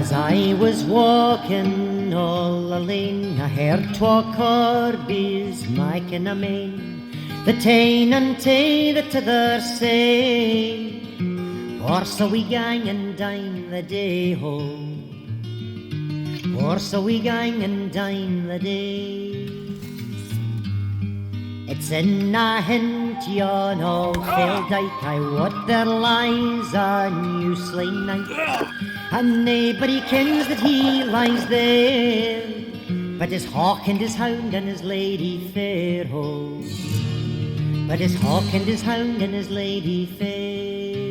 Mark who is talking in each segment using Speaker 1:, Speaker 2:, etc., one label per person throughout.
Speaker 1: As I was walking all alone, I heard Twa Corbies making a main, the tane and tay the t'other say, or so we gang and dine the day home, or so we gang and dine the day. It's in a hint yon old fail dyke, I wot there lies a new slain knight, and naebody kens that he lies there, but his hawk and his hound and his lady fair, ho, but his hawk and his hound and his lady fair.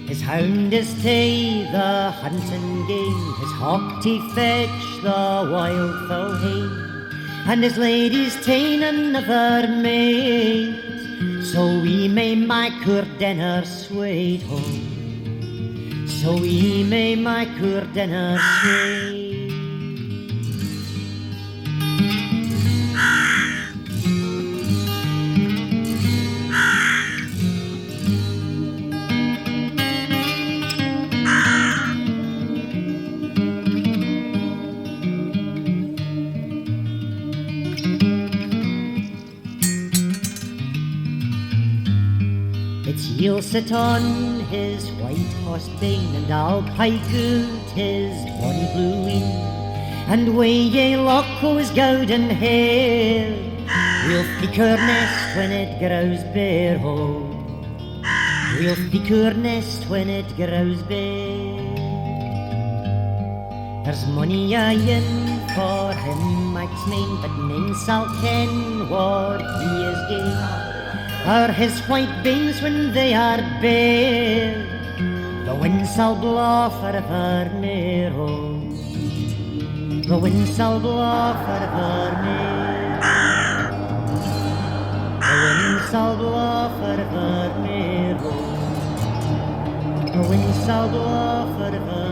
Speaker 1: His hound is tae the hunting game, his hawk to fetch the wild fowl hame, and his lady's ta'en another mate, so we may make her dinner sweet home, so we may make her dinner sweet. He'll sit on his white horse bane, and I'll pike out his bonny blue wing, and weigh ye lock o' his golden hair. We'll pick her nest when it grows bare, ho, we'll pick her nest when it grows bare. There's money in for him, Mike's main, but none shall ken what he is gain, or his white banes when they are bare. The wind shall blow forevermore, oh, the wind shall blow forevermore, the wind shall blow forevermore, oh, the wind shall blow forevermore.